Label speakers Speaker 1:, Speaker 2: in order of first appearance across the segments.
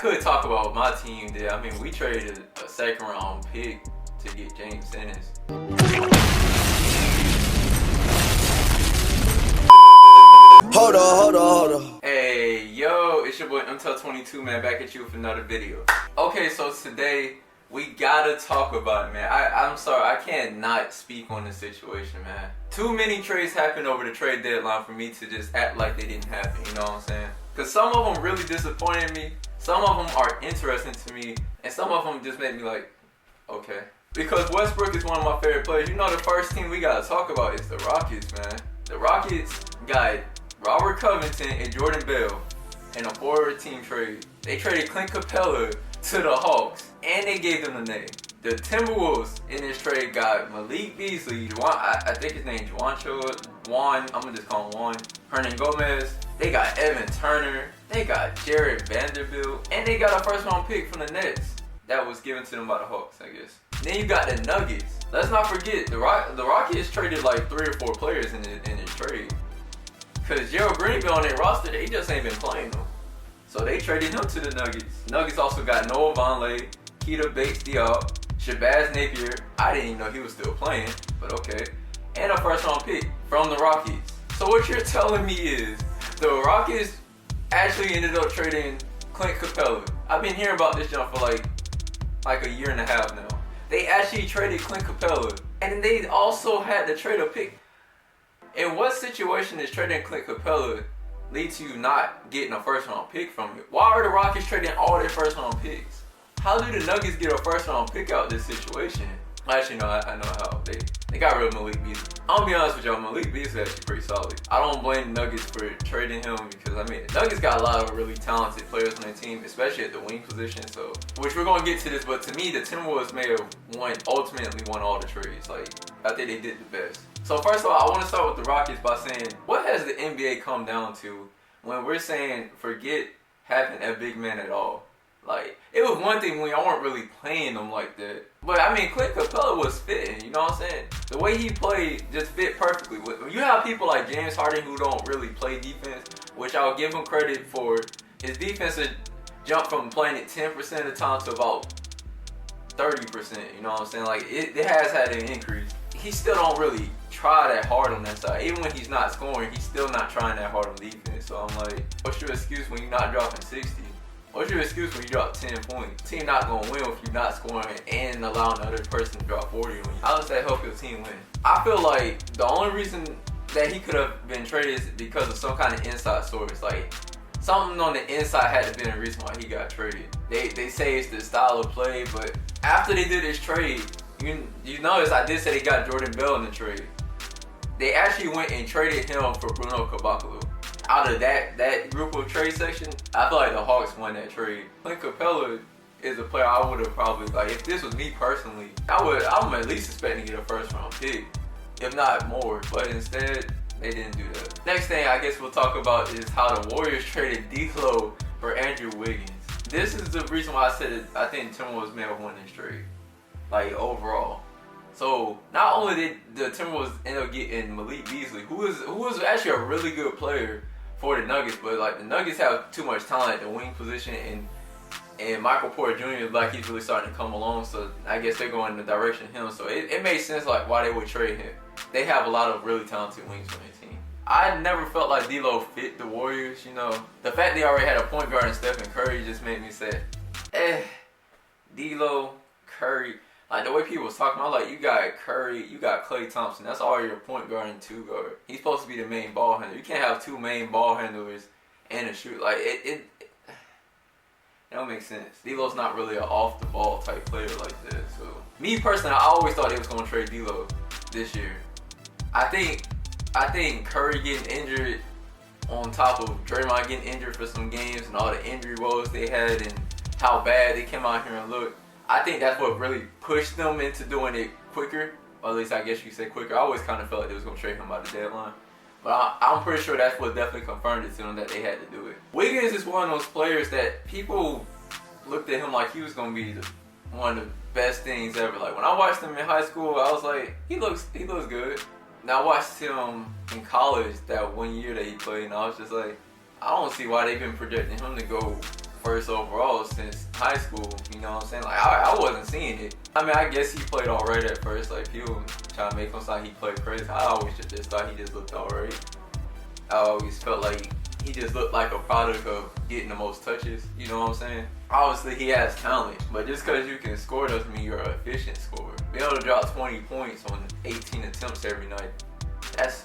Speaker 1: could talk about what my team did. I mean, we traded a second round pick to get James Ennis.
Speaker 2: Hold on.
Speaker 1: Hey, yo, it's your boy Until22, man, back at you with another video. Okay, so today we gotta talk about it, man. I'm sorry, I can't not speak on the situation, man. Too many trades happened over the trade deadline for me to just act like they didn't happen, you know what I'm saying? Because some of them really disappointed me, some of them are interesting to me, and some of them just made me like, okay. Because Westbrook is one of my favorite players. You know, the first team we gotta talk about is the Rockets, man. The Rockets got Robert Covington and Jordan Bell in a 4-team trade. They traded Clint Capella to the Hawks, and they gave them the name. The Timberwolves in this trade got Malik Beasley, I think his name Juan, I'm gonna just call him Juan, Hernan Gomez. They got Evan Turner, they got Jared Vanderbilt, and they got a first-round pick from the Nets that was given to them by the Hawks, I guess. Then you got the Nuggets. Let's not forget, the Rockets traded like 3 or 4 players in this trade. Because Gerald Green be on their roster, they just ain't been playing them. So they traded him to the Nuggets. Nuggets also got Noah Vonleh, Keita Bates-Diop, Shabazz Napier. I didn't even know he was still playing, but okay. And a first-round pick from the Rockets. So what you're telling me is the Rockets actually ended up trading Clint Capella. I've been hearing about this jump for like a year and a half now. They actually traded Clint Capella, and then they also had to trade a pick. In what situation is trading Clint Capella lead to you not getting a first-round pick from it? Why are the Rockets trading all their first-round picks? How do the Nuggets get a first-round pick out of this situation? Actually, no, I know how. They got rid of Malik Beasley. I'm gonna be honest with y'all, Malik Beasley is actually pretty solid. I don't blame the Nuggets for trading him because, I mean, the Nuggets got a lot of really talented players on their team, especially at the wing position, so, which we're gonna get to this, but to me, the Timberwolves may have ultimately won all the trades. Like, I think they did the best. So first of all, I want to start with the Rockets by saying, what has the NBA come down to when we're saying forget having a big man at all? Like, it was one thing when y'all weren't really playing them like that. But, I mean, Clint Capella was fitting, you know what I'm saying? The way he played just fit perfectly. When you have people like James Harden who don't really play defense, which I'll give him credit for, his defense had jumped from playing it 10% of the time to about 30%, you know what I'm saying? Like, it has had an increase. He still don't really try that hard on that side. Even when he's not scoring, he's still not trying that hard on defense. So I'm like, what's your excuse when you're not dropping 60? What's your excuse when you drop 10 points? Team not gonna win if you're not scoring and allowing the other person to drop 40 on you. How does that help your team win? I feel like the only reason that he could have been traded is because of some kind of inside source. Like, something on the inside had to have been the reason why he got traded. They say it's the style of play, but after they did this trade, you notice I did say they got Jordan Bell in the trade. They actually went and traded him for Bruno Caboclo. Out of that group of trade section, I feel like the Hawks won that trade. Clint Capella is a player I would have probably, like, if this was me personally, I'm at least expecting to get a first-round pick, if not more. But instead, they didn't do that. Next thing I guess we'll talk about is how the Warriors traded D'Lo for Andrew Wiggins. This is the reason why I said it, I think Timberwolves may have won this trade, like, overall. So not only did the Timberwolves end up getting Malik Beasley, who was actually a really good player for the Nuggets, but like the Nuggets have too much talent at the wing position, and Michael Porter Jr. is like he's really starting to come along. So I guess they're going in the direction of him. So it made sense like why they would trade him. They have a lot of really talented wings on their team. I never felt like D'Lo fit the Warriors. You know, the fact they already had a point guard in Stephen Curry just made me say, D'Lo, Curry. Like, the way people was talking, I was like, you got Curry, you got Klay Thompson. That's all your point guard and 2 guard. He's supposed to be the main ball handler. You can't have 2 main ball handlers and a shoot. Like, it don't make sense. D'Lo's not really an off-the-ball type player like that. So, me personally, I always thought they was going to trade D'Lo this year. I think Curry getting injured on top of Draymond getting injured for some games and all the injury woes they had and how bad they came out here and looked. I think that's what really pushed them into doing it quicker, or at least I guess you could say quicker. I always kind of felt like they was going to trade him by the deadline. But I'm pretty sure that's what definitely confirmed it to them that they had to do it. Wiggins is one of those players that people looked at him like he was going to be one of the best things ever. Like, when I watched him in high school, I was like, he looks good. Now I watched him in college that one year that he played, and I was just like, I don't see why they've been projecting him to go first overall since high school. You know what I'm saying? Like I wasn't seeing it. I mean, I guess he played alright at first. Like people trying to make him sound he played crazy. I always just thought he just looked alright. I always felt like he just looked like a product of getting the most touches. You know what I'm saying? Obviously he has talent, but just because you can score doesn't mean you're an efficient scorer. Being able to drop 20 points on 18 attempts every night, that's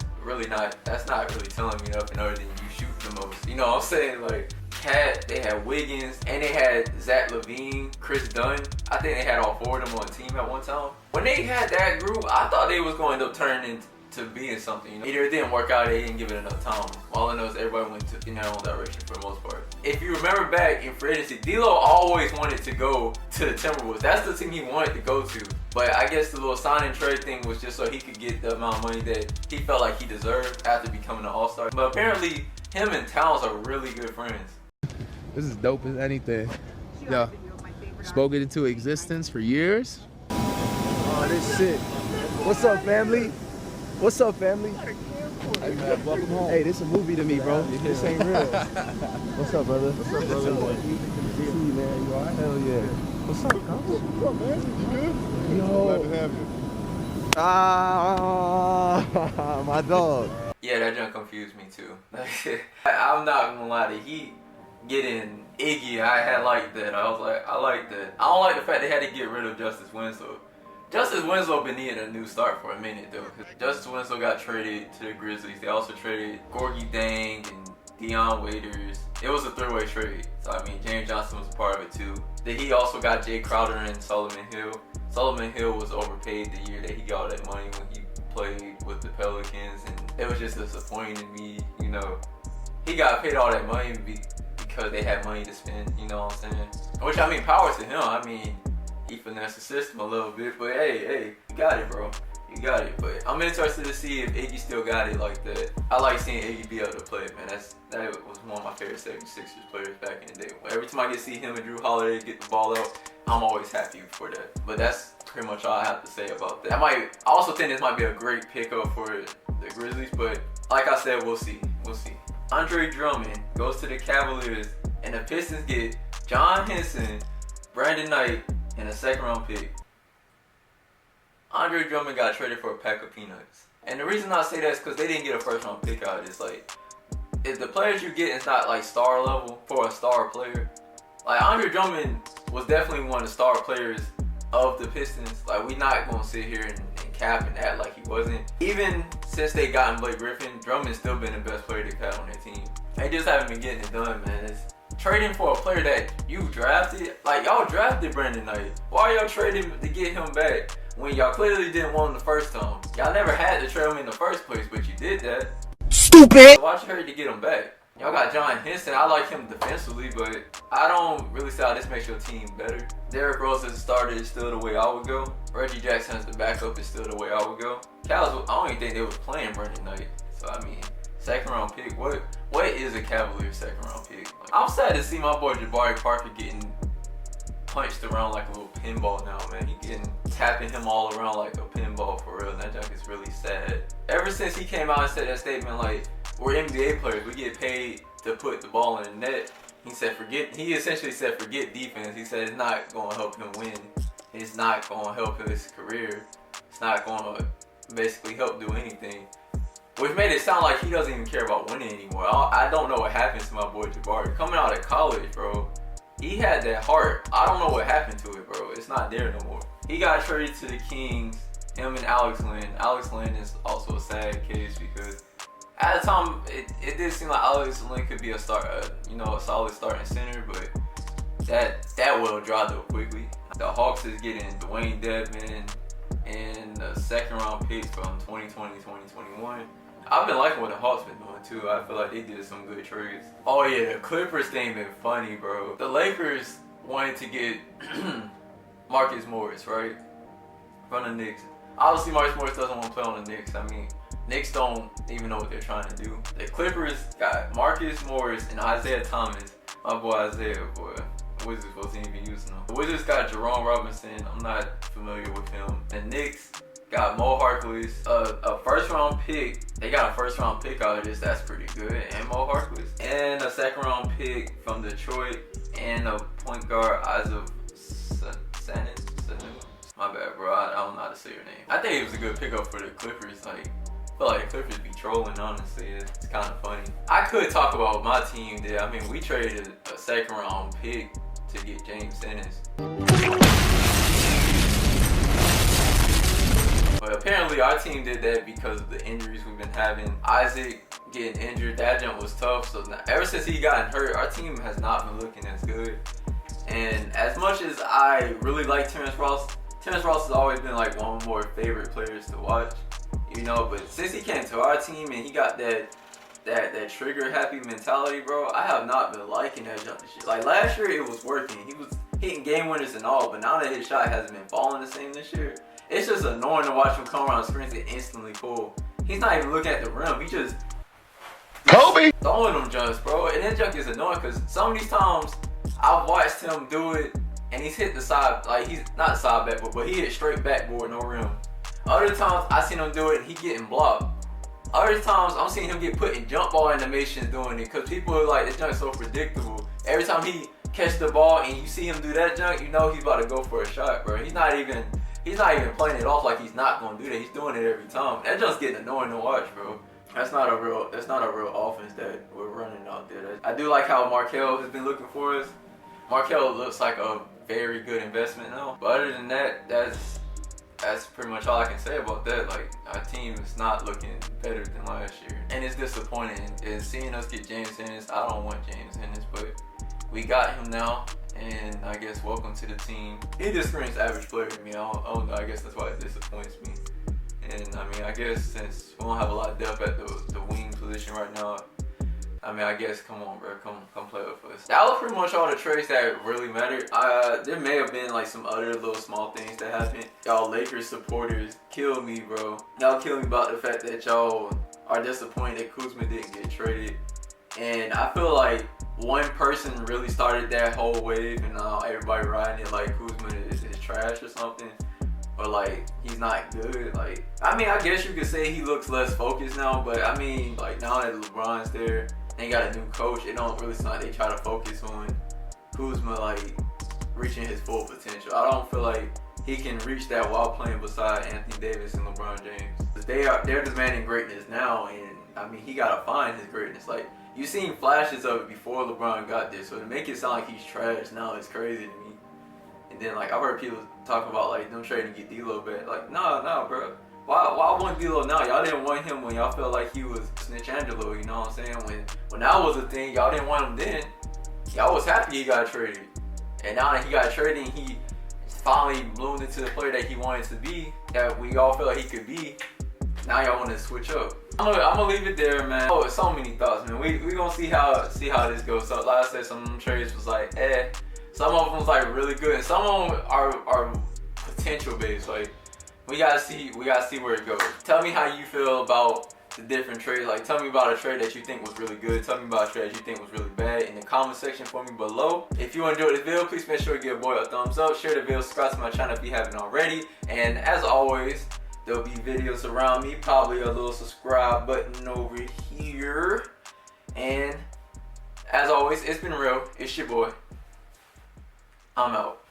Speaker 1: not really telling me nothing other than you shoot the most. You know what I'm saying? Like Cat, they had Wiggins, and they had Zach LaVine, Chris Dunn. I think they had all four of them on a team at one time. When they had that group, I thought they was going to end up turning into being something. You know? Either it didn't work out, or they didn't give it enough time. All I know is everybody went in their own direction for the most part. If you remember back in free agency, D'Lo always wanted to go to the Timberwolves. That's the team he wanted to go to. But I guess the little sign and trade thing was just so he could get the amount of money that he felt like he deserved after becoming an all-star. But apparently, him and Towns are really good friends.
Speaker 3: This is dope as anything. Yo, spoken into existence for years.
Speaker 2: Oh, this shit. What's up, family? What's up, family?
Speaker 3: Hey man, welcome home.
Speaker 2: Hey, this a movie to me, bro. This ain't real. What's up, brother? What's up, brother? Good to see you, man. You alright? Hell yeah. What's up, Coach? What's up, man? You good? Yo. Glad to have you. Ah, my dog.
Speaker 1: Yeah, that junk confused me too. I'm not gonna lie, the Heat getting Iggy, I had liked that. I was like, I like that. I don't like the fact they had to get rid of Justice Winslow. Justice Winslow been needing a new start for a minute though. Justice Winslow got traded to the Grizzlies. They also traded Gorgie Dang and Dion Waiters. It was a three-way trade. So I mean, James Johnson was a part of it too. Then he also got Jay Crowder and Solomon Hill. Solomon Hill was overpaid the year that he got all that money when he played with the Pelicans, and it was just disappointing to me. You know, he got paid all that money because they had money to spend. You know what I'm saying? Which I mean, power to him. I mean, he finessed the system a little bit, but hey, you got it, bro. You got it. But I'm interested to see if Iggy still got it like that. I like seeing Iggy be able to play, man. That was one of my favorite 76ers players back in the day. Every time I get to see him and Drew Holiday get the ball out, I'm always happy for that. But that's pretty much all I have to say about that. I also think this might be a great pickup for the Grizzlies, but like I said, we'll see. Andre Drummond goes to the Cavaliers, and the Pistons get John Henson, Brandon Knight, and a second-round pick. Andre Drummond got traded for a pack of peanuts. And the reason I say that is because they didn't get a first-round pick out of this. Like, if the players you get is not like star level for a star player, like Andre Drummond was definitely one of the star players of the Pistons. Like, we not gonna sit here and cap and act like he wasn't. Even since they gotten Blake Griffin, Drummond's still been the best player they've had on their team. They just haven't been getting it done, man. It's trading for a player that you drafted. Like, y'all drafted Brandon Knight. Why y'all trading to get him back when y'all clearly didn't want him the first time? Y'all never had to trade him in the first place, but you did that.
Speaker 2: Stupid!
Speaker 1: So why'd you hurry to get him back? Y'all got John Henson. I like him defensively, but I don't really see how this makes your team better. Derrick Rose as a starter is still the way I would go. Reggie Jackson as the backup is still the way I would go. Cavs, I don't even think they was playing Brandon Knight. So I mean, second round pick. What is a Cavalier second round pick? Like, I'm sad to see my boy Jabari Parker getting punched around like a little pinball now, man. He getting tapping him all around like a pinball for real. And that junk is really sad. Ever since he came out and said that statement, like, we're NBA players, we get paid to put the ball in the net. He essentially said forget defense. He said it's not going to help him win. It's not going to help his career. It's not going to basically help do anything. Which made it sound like he doesn't even care about winning anymore. I don't know what happened to my boy Jabari. Coming out of college, bro, he had that heart. I don't know what happened to it, bro. It's not there no more. He got traded to the Kings, him and Alex Len. Alex Len is also a sad case because at the time, it did seem like Alex Len could be a solid starting center, but that will drop though quickly. The Hawks is getting Dwayne Dedman and the second round picks from 2020, 2021. I've been liking what the Hawks been doing too. I feel like they did some good trades. Oh yeah, the Clippers thing been funny, bro. The Lakers wanted to get Marcus Morris, right? From the Knicks. Obviously, Marcus Morris doesn't want to play on the Knicks. I mean, Knicks don't even know what they're trying to do. The Clippers got Marcus Morris and Isaiah Thomas. My boy Isaiah, boy. The Wizards wasn't even using him. The Wizards got Jerome Robinson. I'm not familiar with him. And Knicks got Mo Harkless, a first round pick. They got a first round pick out of this. That's pretty good. And Mo Harkless, and a second round pick from Detroit, and a point guard Isaac Sanu. My bad, bro. I don't know how to say your name. I think it was a good pickup for the Clippers. Like, I feel like the Clippers be trolling, honestly. It's kind of funny. I could talk about what my team did. I mean, we traded a second round pick to get James Ennis. But apparently our team did that because of the injuries we've been having. Isaac getting injured, that jump was tough. So now, ever since he gotten hurt, our team has not been looking as good. And as much as I really like Terrence Ross has always been like one of my more favorite players to watch, you know. But since he came to our team and he got that trigger happy mentality, bro, I have not been liking that jump and shit. Like last year it was working. He was hitting game winners and all, but now that his shot hasn't been falling the same this year, it's just annoying to watch him come around screens and instantly pull. He's not even looking at the rim. He just
Speaker 2: Kobe
Speaker 1: throwing them jumps, bro. And that junk is annoying because some of these times I've watched him do it and he's hit the side, like he's not side backboard, but he hit straight backboard, no rim. Other times I seen him do it and he getting blocked. Other times I'm seeing him get put in jump ball animations doing it because people are like, this junk is so predictable. Every time he catch the ball and you see him do that junk, you know he's about to go for a shot, bro. He's not even playing it off like he's not gonna do that. He's doing it every time. That junk's getting annoying to watch, bro. That's not a real offense that we're running out there. I do like how Markelle has been looking for us. Markelle looks like a very good investment now. But other than that, that's pretty much all I can say about that. Like, our team is not looking better than last year. And it's disappointing. And seeing us get James Ennis, I don't want James Ennis, but we got him now. And I guess welcome to the team. He just screams average player to me. I don't know. I guess that's why it disappoints me. And I mean, I guess since we don't have a lot of depth at the wing position right now, I mean, I guess, come on, bro, come play with us. That was pretty much all the trades that really mattered. There may have been like some other little small things that happened. Y'all Lakers supporters kill me, bro. Y'all kill me about the fact that y'all are disappointed that Kuzma didn't get traded. And I feel like one person really started that whole wave, and everybody riding it like Kuzma is trash or something. But like, he's not good. Like, I mean, I guess you could say he looks less focused now, but I mean, like, now that LeBron's there, they got a new coach, it don't really sound like they try to focus on Kuzma like reaching his full potential. I don't feel like he can reach that while playing beside Anthony Davis and LeBron James. They're demanding greatness now, and I mean, he gotta find his greatness. Like, you seen flashes of it before LeBron got there, so to make it sound like he's trash now is crazy to me. And then like, I've heard people talk about like them trading to get D'Lo back. Like, nah, bro. Why want D'Lo now? Y'all didn't want him when y'all felt like he was Snitch Angelo, you know what I'm saying? When that was a thing, y'all didn't want him then. Y'all was happy he got traded. And now that he got traded and he finally bloomed into the player that he wanted to be, that we all felt like he could be, now y'all want to switch up. I'm gonna leave it there, man. Oh, so many thoughts, man. We gonna see how this goes. So like I said, some of them trades was like, Some of them was like really good, and some of them are potential based. Like, we gotta see where it goes. Tell me how you feel about the different trades. Like, tell me about a trade that you think was really good. Tell me about a trade that you think was really bad in the comment section for me below. If you enjoyed this video, please make sure to give a boy a thumbs up, share the video, subscribe to my channel if you haven't already. And as always, there'll be videos around me, probably a little subscribe button over here. And as always, it's been real. It's your boy. I'm out.